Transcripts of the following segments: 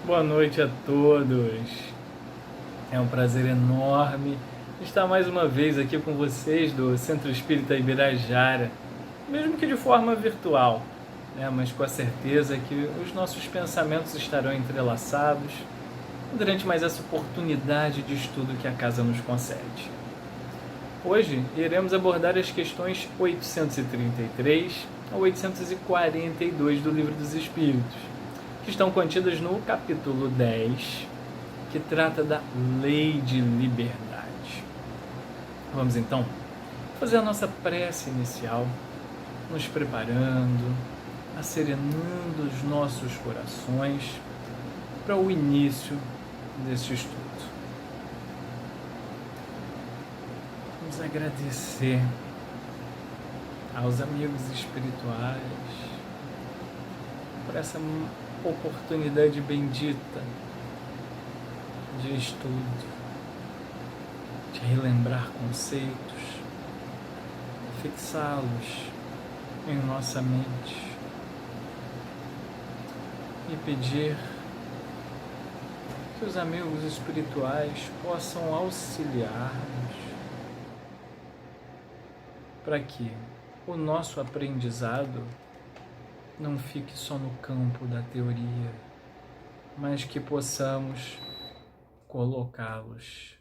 Boa noite a todos. É um prazer enorme estar mais uma vez aqui com vocês do Centro Espírita Ibirajara, mesmo que de forma virtual, né? Mas com a certeza que os nossos pensamentos estarão entrelaçados durante mais essa oportunidade de estudo que a casa nos concede. Hoje iremos abordar as questões 833 a 842 do Livro dos Espíritos, que estão contidas no capítulo 10, que trata da lei de liberdade. Vamos então fazer a nossa prece inicial, nos preparando, acerenando os nossos corações para o início deste estudo. Vamos agradecer aos amigos espirituais por essa oportunidade bendita de estudo, de relembrar conceitos, fixá-los em nossa mente e pedir que os amigos espirituais possam auxiliar-nos para que o nosso aprendizado não fique só no campo da teoria, mas que possamos colocá-los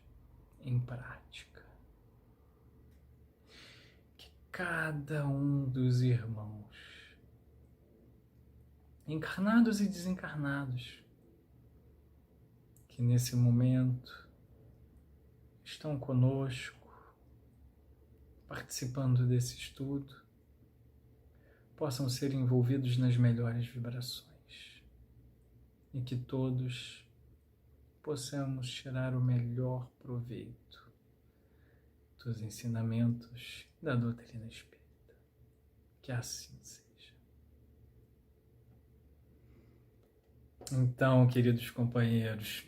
em prática. Que cada um dos irmãos, encarnados e desencarnados, que nesse momento estão conosco, participando desse estudo, possam ser envolvidos nas melhores vibrações e que todos possamos tirar o melhor proveito dos ensinamentos da doutrina espírita. Que assim seja. Então, queridos companheiros,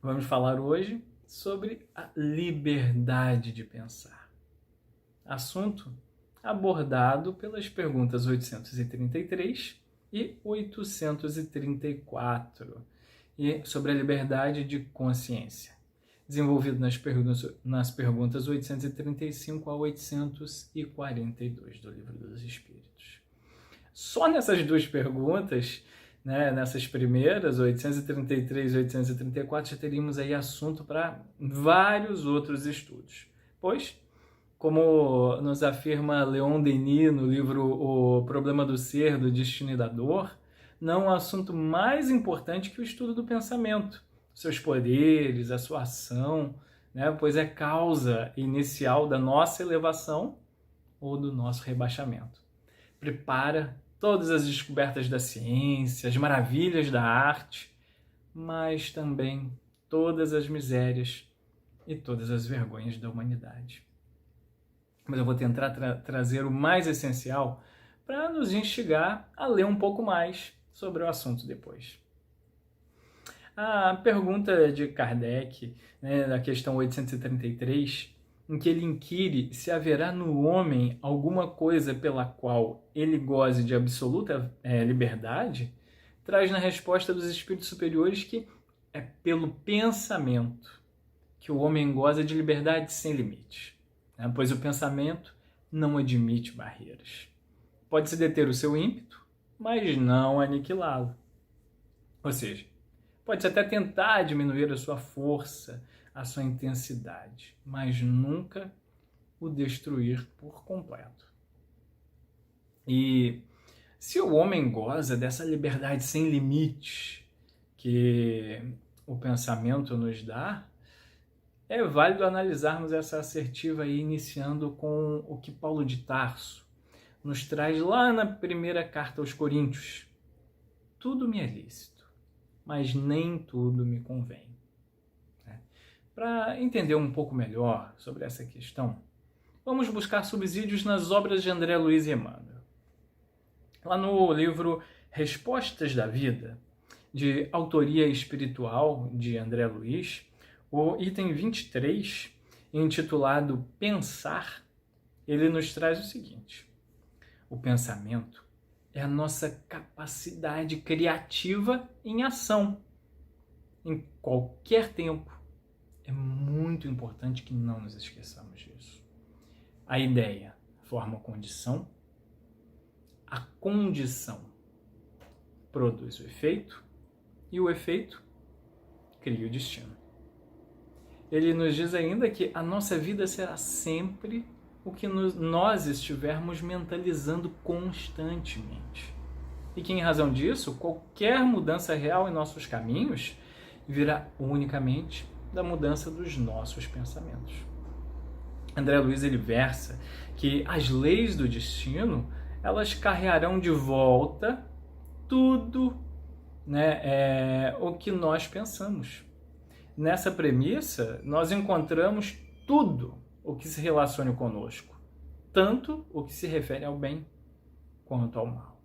vamos falar hoje sobre a liberdade de pensar. Assunto abordado pelas perguntas 833 e 834, e sobre a liberdade de consciência, desenvolvido nas perguntas 835 a 842 do Livro dos Espíritos. Só nessas duas perguntas, né, nessas primeiras, 833 e 834, já teríamos aí assunto para vários outros estudos, pois, como nos afirma Leon Denis no livro O Problema do Ser, do Destino e da Dor, não há assunto mais importante que o estudo do pensamento, seus poderes, a sua ação, né? Pois é causa inicial da nossa elevação ou do nosso rebaixamento. Prepara todas as descobertas da ciência, as maravilhas da arte, mas também todas as misérias e todas as vergonhas da humanidade. Mas eu vou tentar trazer o mais essencial para nos instigar a ler um pouco mais sobre o assunto depois. A pergunta de Kardec, né, da questão 833, em que ele inquire se haverá no homem alguma coisa pela qual ele goze de absoluta liberdade, traz na resposta dos espíritos superiores que é pelo pensamento que o homem goza de liberdade sem limites, né, pois o pensamento não admite barreiras. Pode-se deter o seu ímpeto, mas não aniquilá-lo. Ou seja, pode-se até tentar diminuir a sua força, a sua intensidade, mas nunca o destruir por completo. E se o homem goza dessa liberdade sem limites que o pensamento nos dá, é válido analisarmos essa assertiva aí, iniciando com o que Paulo de Tarso nos traz lá na primeira carta aos Coríntios. Tudo me é lícito, mas nem tudo me convém. Para entender um pouco melhor sobre essa questão, vamos buscar subsídios nas obras de André Luiz e Emmanuel. Lá no livro Respostas da Vida, de autoria espiritual de André Luiz, o item 23, intitulado Pensar, ele nos traz o seguinte: o pensamento é a nossa capacidade criativa em ação, em qualquer tempo. É muito importante que não nos esqueçamos disso. A ideia forma a condição produz o efeito e o efeito cria o destino. Ele nos diz ainda que a nossa vida será sempre o que nós estivermos mentalizando constantemente. E que, em razão disso, qualquer mudança real em nossos caminhos virá unicamente da mudança dos nossos pensamentos. André Luiz ele versa que as leis do destino elas carregarão de volta tudo, né, o que nós pensamos. Nessa premissa, nós encontramos tudo o que se relaciona conosco, tanto o que se refere ao bem quanto ao mal.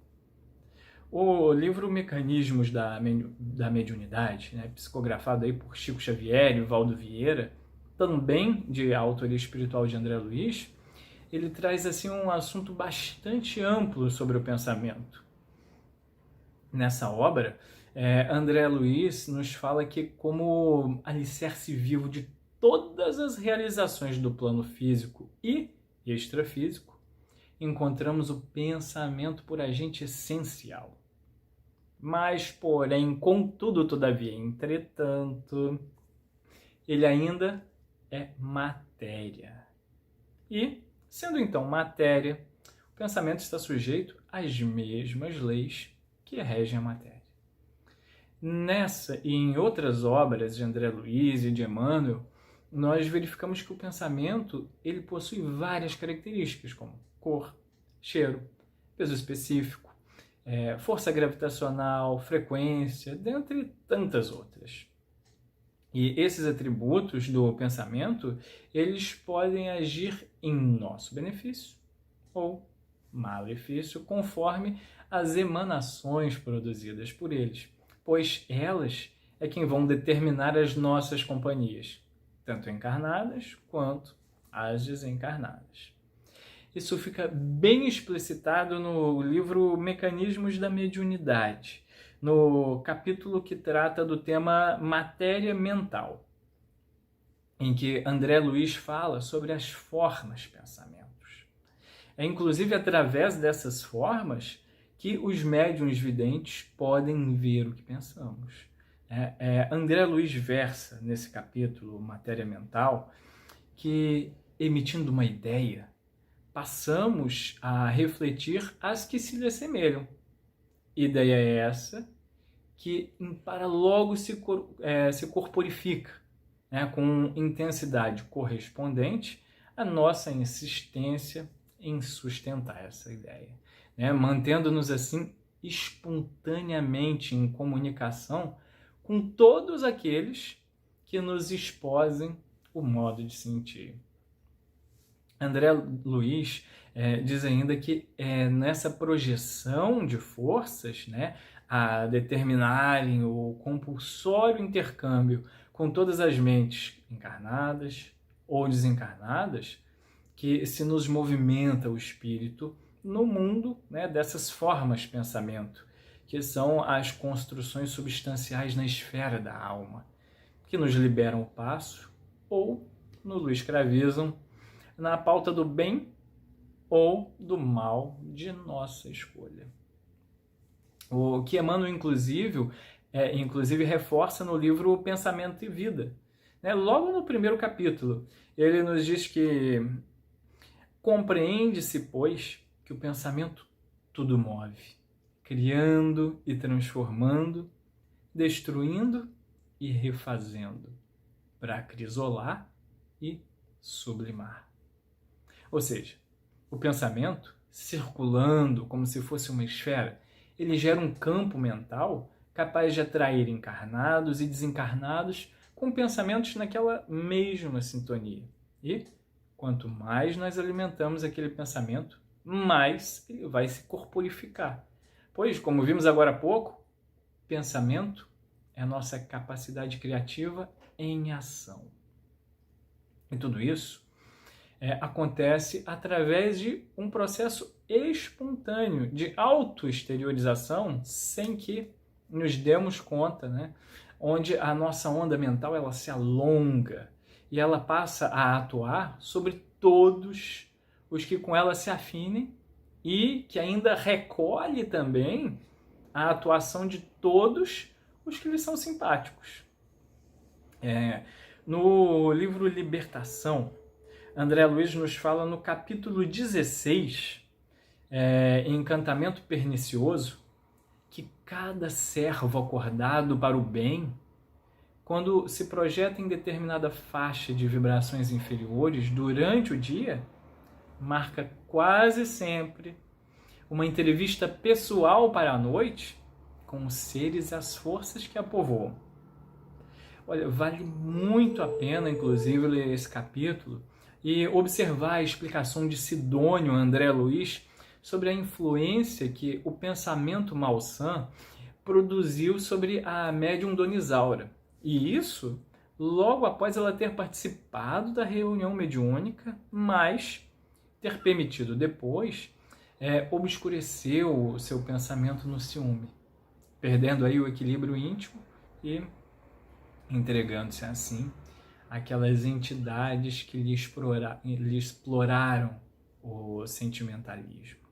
O livro Mecanismos da Mediunidade, né, psicografado aí por Chico Xavier e Valdo Vieira, também de autoria espiritual de André Luiz, ele traz assim um assunto bastante amplo sobre o pensamento. Nessa obra, André Luiz nos fala que, como alicerce vivo de todas as realizações do plano físico e extrafísico, encontramos o pensamento por agente essencial. Mas, porém, contudo, todavia, entretanto, ele ainda é matéria. E, sendo então matéria, o pensamento está sujeito às mesmas leis que regem a matéria. Nessa e em outras obras de André Luiz e de Emmanuel, nós verificamos que o pensamento ele possui várias características, como cor, cheiro, peso específico, força gravitacional, frequência, dentre tantas outras. E esses atributos do pensamento, eles podem agir em nosso benefício ou malefício, conforme as emanações produzidas por eles, pois elas é quem vão determinar as nossas companhias, tanto encarnadas quanto as desencarnadas. Isso fica bem explicitado no livro Mecanismos da Mediunidade, no capítulo que trata do tema matéria mental, em que André Luiz fala sobre as formas pensamentos. É inclusive através dessas formas que os médiuns videntes podem ver o que pensamos. André Luiz versa nesse capítulo, Matéria Mental, que, emitindo uma ideia, passamos a refletir as que se lhe assemelham. Ideia é essa que para logo se corporifica, né, com intensidade correspondente à nossa insistência em sustentar essa ideia, né, mantendo-nos assim espontaneamente em comunicação com todos aqueles que nos exposem o modo de sentir. André Luiz diz ainda que nessa projeção de forças, né, a determinarem o compulsório intercâmbio com todas as mentes encarnadas ou desencarnadas, que se nos movimenta o espírito no mundo, né, dessas formas de pensamento, que são as construções substanciais na esfera da alma, que nos liberam o passo ou nos escravizam na pauta do bem ou do mal de nossa escolha. O que Emmanuel, inclusive reforça no livro Pensamento e Vida. Logo no primeiro capítulo, ele nos diz que compreende-se, pois, que o pensamento tudo move, criando e transformando, destruindo e refazendo, para acrisolar e sublimar. Ou seja, o pensamento, circulando como se fosse uma esfera, ele gera um campo mental capaz de atrair encarnados e desencarnados com pensamentos naquela mesma sintonia. E quanto mais nós alimentamos aquele pensamento, mais ele vai se corporificar. Pois, como vimos agora há pouco, pensamento é a nossa capacidade criativa em ação. E tudo isso acontece através de um processo espontâneo de autoexteriorização sem que nos demos conta, né, onde a nossa onda mental ela se alonga e ela passa a atuar sobre todos os que com ela se afinem e que ainda recolhe também a atuação de todos os que lhe são simpáticos. No livro Libertação, André Luiz nos fala no capítulo 16, Encantamento Pernicioso, que cada servo acordado para o bem, quando se projeta em determinada faixa de vibrações inferiores durante o dia, marca quase sempre uma entrevista pessoal para a noite com os seres e as forças que a povoam. Olha, vale muito a pena, inclusive, ler esse capítulo e observar a explicação de Sidônio André Luiz sobre a influência que o pensamento malsã produziu sobre a médium Dona Isaura. E isso logo após ela ter participado da reunião mediúnica, mas ter permitido depois obscurecer o seu pensamento no ciúme, perdendo aí o equilíbrio íntimo e entregando-se assim àquelas entidades que lhe exploraram o sentimentalismo.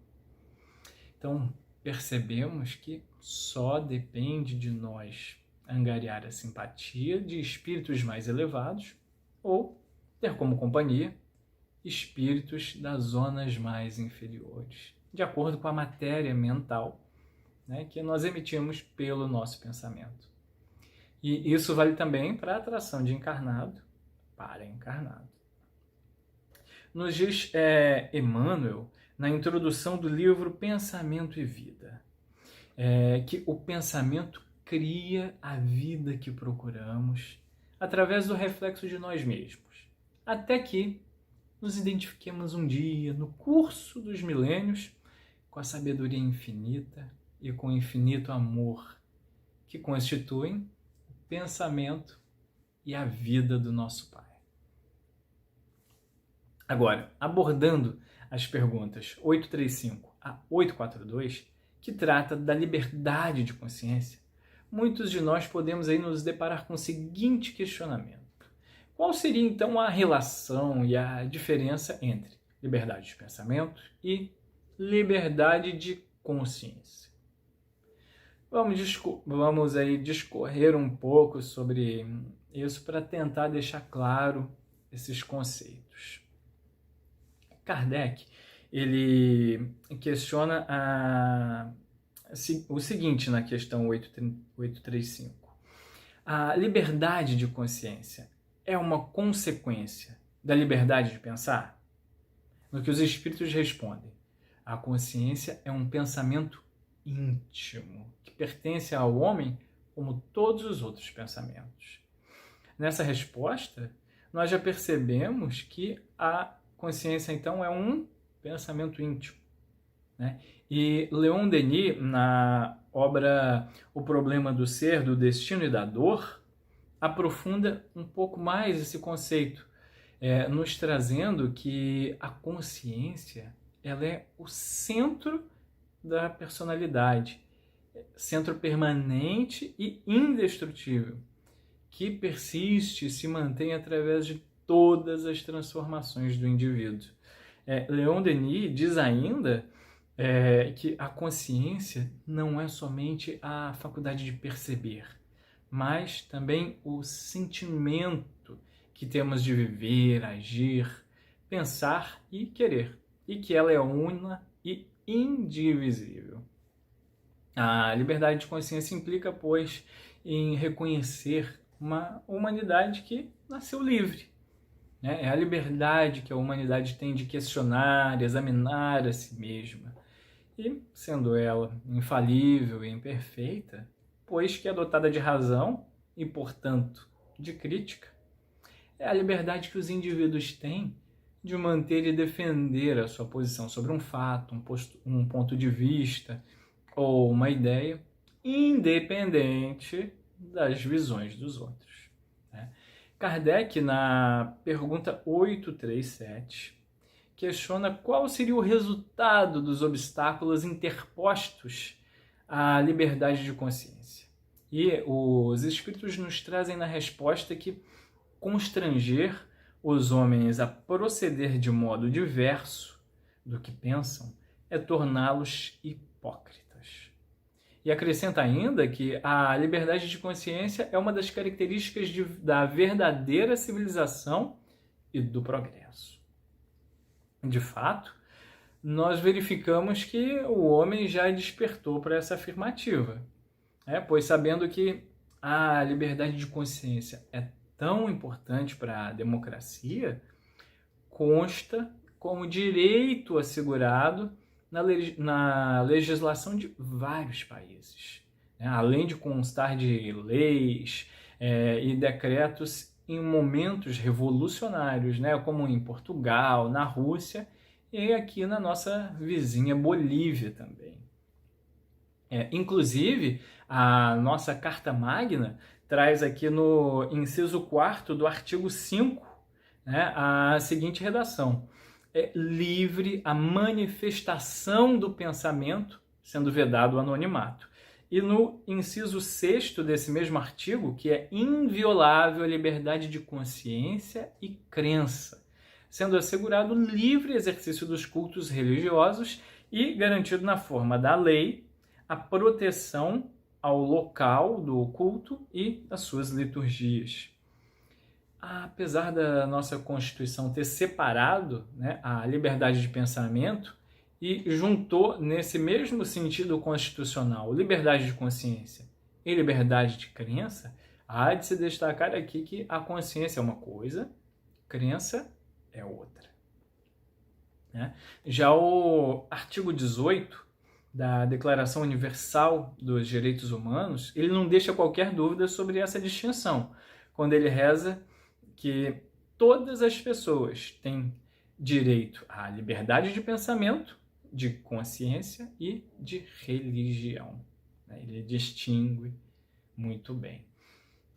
Então, percebemos que só depende de nós angariar a simpatia de espíritos mais elevados ou ter como companhia espíritos das zonas mais inferiores, de acordo com a matéria mental, né, que nós emitimos pelo nosso pensamento. E isso vale também para a atração de encarnado para encarnado. Nos diz Emmanuel, na introdução do livro Pensamento e Vida, que o pensamento cria a vida que procuramos através do reflexo de nós mesmos, até que nos identifiquemos um dia, no curso dos milênios, com a sabedoria infinita e com o infinito amor que constituem o pensamento e a vida do nosso Pai. Agora, abordando as perguntas 835 a 842, que trata da liberdade de consciência, muitos de nós podemos aí nos deparar com o seguinte questionamento. Qual seria então a relação e a diferença entre liberdade de pensamento e liberdade de consciência? Vamos aí discorrer um pouco sobre isso para tentar deixar claro esses conceitos. Kardec, ele questiona o seguinte na questão 835. A liberdade de consciência é uma consequência da liberdade de pensar? No que os espíritos respondem, a consciência é um pensamento íntimo, que pertence ao homem como todos os outros pensamentos. Nessa resposta, nós já percebemos que a consciência, então, é um pensamento íntimo, né? E Leon Denis, na obra O Problema do Ser, do Destino e da Dor, aprofunda um pouco mais esse conceito, nos trazendo que a consciência ela é o centro da personalidade, centro permanente e indestrutível, que persiste e se mantém através de todas as transformações do indivíduo. Leon Denis diz ainda que a consciência não é somente a faculdade de perceber, mas também o sentimento que temos de viver, agir, pensar e querer, e que ela é una e indivisível. A liberdade de consciência implica, pois, em reconhecer uma humanidade que nasceu livre. É a liberdade que a humanidade tem de questionar, examinar a si mesma. E, sendo ela infalível e imperfeita, pois que é dotada de razão e, portanto, de crítica, é a liberdade que os indivíduos têm de manter e defender a sua posição sobre um fato, um ponto de vista ou uma ideia, independente das visões dos outros. Kardec, na pergunta 837, questiona qual seria o resultado dos obstáculos interpostos à liberdade de consciência. E os espíritos nos trazem na resposta que constranger os homens a proceder de modo diverso do que pensam é torná-los hipócritas. E acrescenta ainda que a liberdade de consciência é uma das características da verdadeira civilização e do progresso. De fato, nós verificamos que o homem já despertou para essa afirmativa, pois sabendo que a liberdade de consciência é tão importante para a democracia, consta como direito assegurado na legislação de vários países, além de constar de leis e decretos em momentos revolucionários, como em Portugal, na Rússia e aqui na nossa vizinha Bolívia também. Inclusive, a nossa Carta Magna traz aqui no inciso 4º do artigo 5, a seguinte redação: é livre a manifestação do pensamento, sendo vedado o anonimato. E no inciso 6º desse mesmo artigo, que é inviolável a liberdade de consciência e crença, sendo assegurado o livre exercício dos cultos religiosos e garantido na forma da lei a proteção ao local do culto e das suas liturgias. Apesar da nossa Constituição ter separado a liberdade de pensamento e juntou nesse mesmo sentido constitucional liberdade de consciência e liberdade de crença, há de se destacar aqui que a consciência é uma coisa, crença é outra. Já o artigo 18 da Declaração Universal dos Direitos Humanos, ele não deixa qualquer dúvida sobre essa distinção, quando ele reza que todas as pessoas têm direito à liberdade de pensamento, de consciência e de religião. Ele distingue muito bem.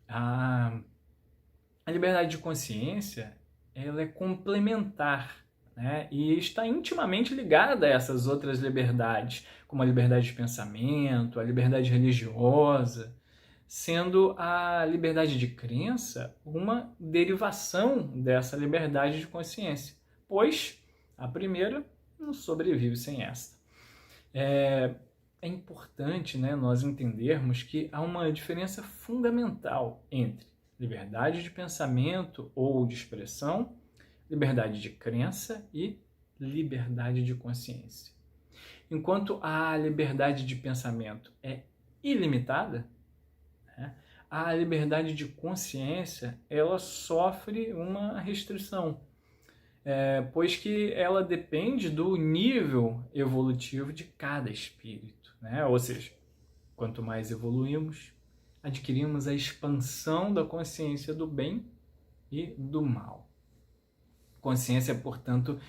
A liberdade de consciência, ela é complementar, e está intimamente ligada a essas outras liberdades, como a liberdade de pensamento, a liberdade religiosa, sendo a liberdade de crença uma derivação dessa liberdade de consciência, pois a primeira não sobrevive sem esta. É importante nós entendermos que há uma diferença fundamental entre liberdade de pensamento ou de expressão, liberdade de crença e liberdade de consciência. Enquanto a liberdade de pensamento é ilimitada, a liberdade de consciência ela sofre uma restrição, pois que ela depende do nível evolutivo de cada espírito. Ou seja, quanto mais evoluímos, adquirimos a expansão da consciência do bem e do mal. Consciência, portanto,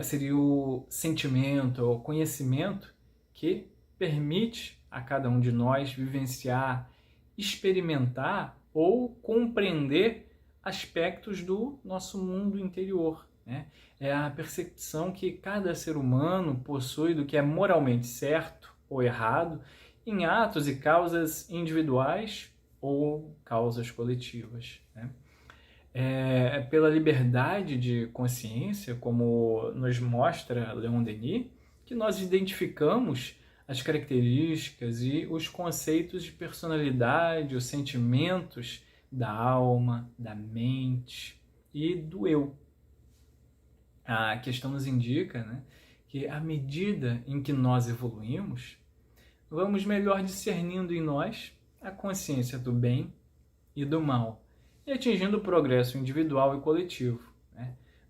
seria o sentimento, o conhecimento que permite a cada um de nós vivenciar, experimentar ou compreender aspectos do nosso mundo interior. É a percepção que cada ser humano possui do que é moralmente certo ou errado em atos e causas individuais ou causas coletivas. Pela liberdade de consciência, como nos mostra Leon Denis, que nós identificamos as características e os conceitos de personalidade, os sentimentos da alma, da mente e do eu. A questão nos indica que à medida em que nós evoluímos, vamos melhor discernindo em nós a consciência do bem e do mal, e atingindo o progresso individual e coletivo.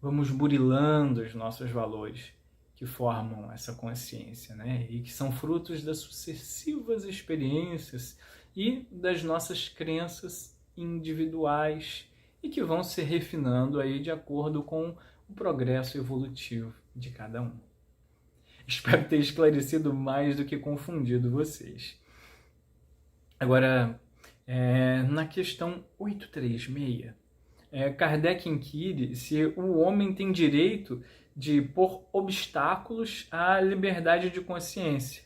Vamos burilando os nossos valores que formam essa consciência, e que são frutos das sucessivas experiências e das nossas crenças individuais e que vão se refinando aí de acordo com o progresso evolutivo de cada um. Espero ter esclarecido mais do que confundido vocês. Agora, na questão 836, Kardec inquire se o homem tem direito de pôr obstáculos à liberdade de consciência.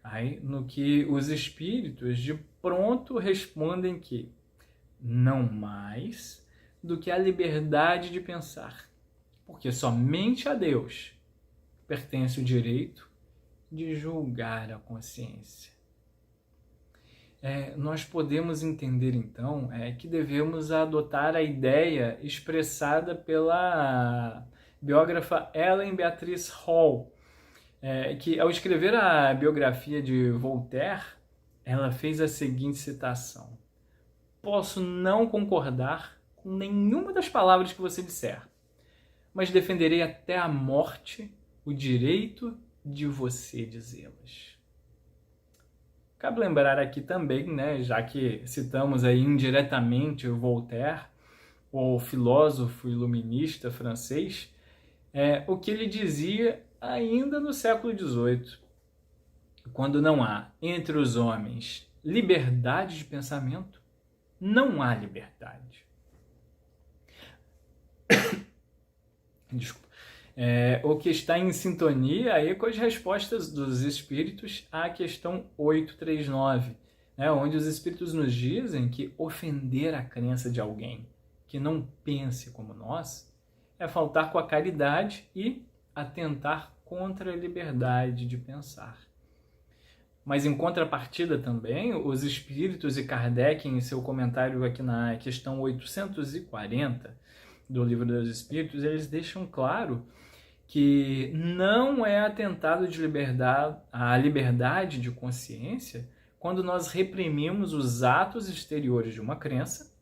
Aí, no que os espíritos, de pronto respondem que não mais do que a liberdade de pensar, porque somente a Deus pertence o direito de julgar a consciência. Nós podemos entender, então, que devemos adotar a ideia expressada pela biógrafa Ellen Beatrice Hall, que, ao escrever a biografia de Voltaire, ela fez a seguinte citação: posso não concordar com nenhuma das palavras que você disser, mas defenderei até a morte o direito de você dizê-las. Cabe lembrar aqui também, já que citamos aí indiretamente o Voltaire, o filósofo iluminista francês, o que ele dizia ainda no século XVIII. Quando não há entre os homens liberdade de pensamento, não há liberdade. Desculpa. O que está em sintonia aí com as respostas dos espíritos à questão 839, onde os espíritos nos dizem que ofender a crença de alguém que não pense como nós é faltar com a caridade e atentar contra a liberdade de pensar. Mas em contrapartida também, os espíritos e Kardec, em seu comentário aqui na questão 840 do Livro dos Espíritos, eles deixam claro que não é atentado à liberdade de consciência quando nós reprimimos os atos exteriores de uma crença,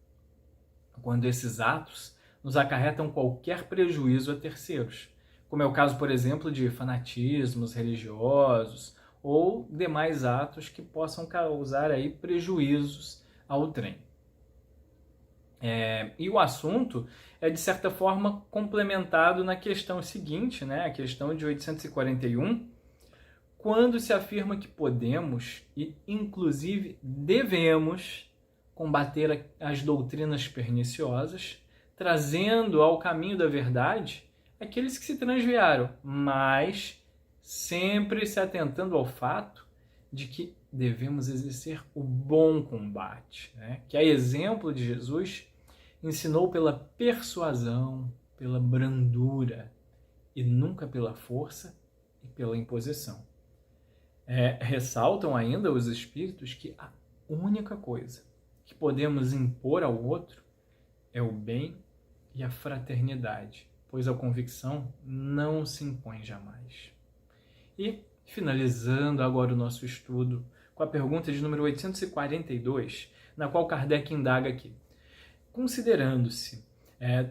quando esses atos nos acarretam qualquer prejuízo a terceiros, como é o caso, por exemplo, de fanatismos religiosos ou demais atos que possam causar aí prejuízos ao trem. E o assunto é, de certa forma, complementado na questão seguinte, a questão de 841, quando se afirma que podemos e, inclusive, devemos combater as doutrinas perniciosas, trazendo ao caminho da verdade aqueles que se transviaram, mas sempre se atentando ao fato de que devemos exercer o bom combate, que, a exemplo de Jesus, ensinou pela persuasão, pela brandura e nunca pela força e pela imposição. Ressaltam ainda os espíritos que a única coisa que podemos impor ao outro é o bem e a fraternidade, pois a convicção não se impõe jamais. E, finalizando agora o nosso estudo com a pergunta de número 842, na qual Kardec indaga aqui: considerando-se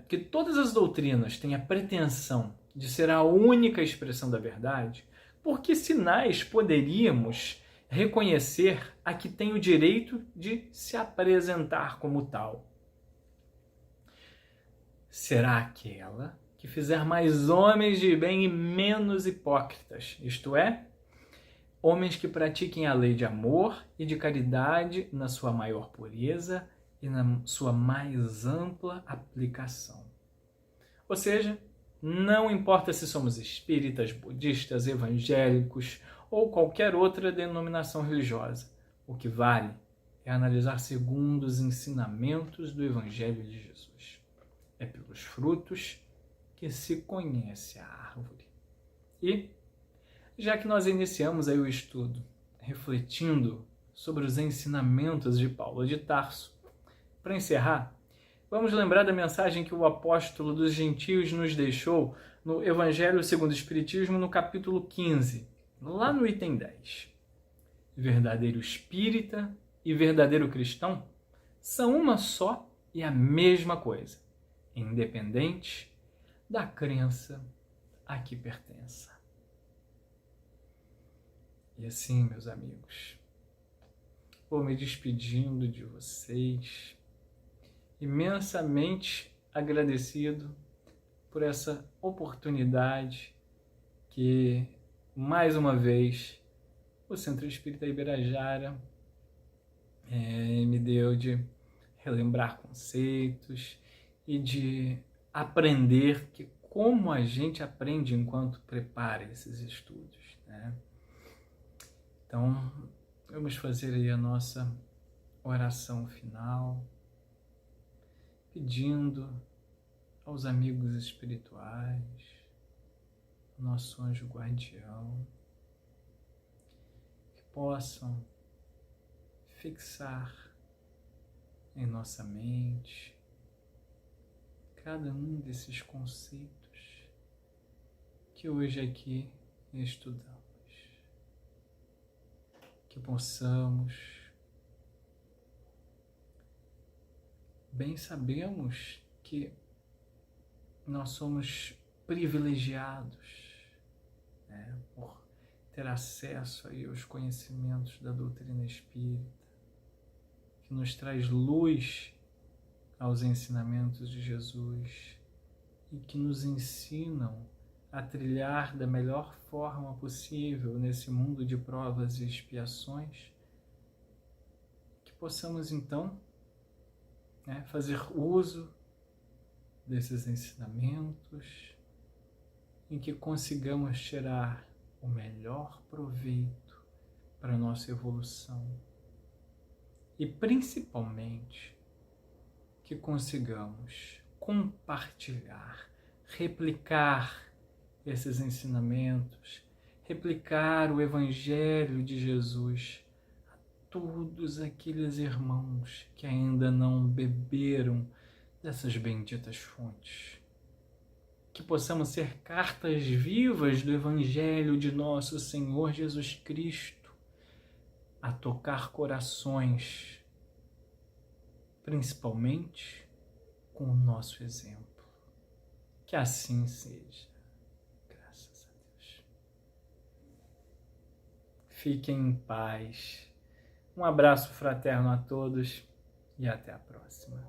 que todas as doutrinas têm a pretensão de ser a única expressão da verdade, por que sinais poderíamos reconhecer a que tem o direito de se apresentar como tal? Será aquela que fizer mais homens de bem e menos hipócritas, isto é, homens que pratiquem a lei de amor e de caridade na sua maior pureza e na sua mais ampla aplicação. Ou seja, não importa se somos espíritas, budistas, evangélicos ou qualquer outra denominação religiosa, o que vale é analisar segundo os ensinamentos do Evangelho de Jesus. É pelos frutos que se conhece a árvore. E, já que nós iniciamos aí o estudo refletindo sobre os ensinamentos de Paulo de Tarso, para encerrar, vamos lembrar da mensagem que o apóstolo dos gentios nos deixou no Evangelho segundo o Espiritismo, no capítulo 15, lá no item 10. Verdadeiro espírita e verdadeiro cristão são uma só e a mesma coisa, independente da crença a que pertença. E assim, meus amigos, vou me despedindo de vocês, imensamente agradecido por essa oportunidade que, mais uma vez, o Centro Espírita Ibirajara me deu de relembrar conceitos e de aprender como a gente aprende enquanto prepara esses estudos, Então, vamos fazer aí a nossa oração final, pedindo aos amigos espirituais, nosso anjo guardião, que possam fixar em nossa mente cada um desses conceitos que hoje aqui estudamos. Que possamos, bem sabemos que nós somos privilegiados, né, por ter acesso aí aos conhecimentos da doutrina espírita, que nos traz luz aos ensinamentos de Jesus e que nos ensinam a trilhar da melhor forma possível nesse mundo de provas e expiações, que possamos então, né, fazer uso desses ensinamentos, em que consigamos tirar o melhor proveito para a nossa evolução e principalmente que consigamos compartilhar, replicar esses ensinamentos, replicar o Evangelho de Jesus a todos aqueles irmãos que ainda não beberam dessas benditas fontes. Que possamos ser cartas vivas do Evangelho de nosso Senhor Jesus Cristo, a tocar corações, principalmente com o nosso exemplo. Que assim seja. Graças a Deus. Fiquem em paz. Um abraço fraterno a todos e até a próxima.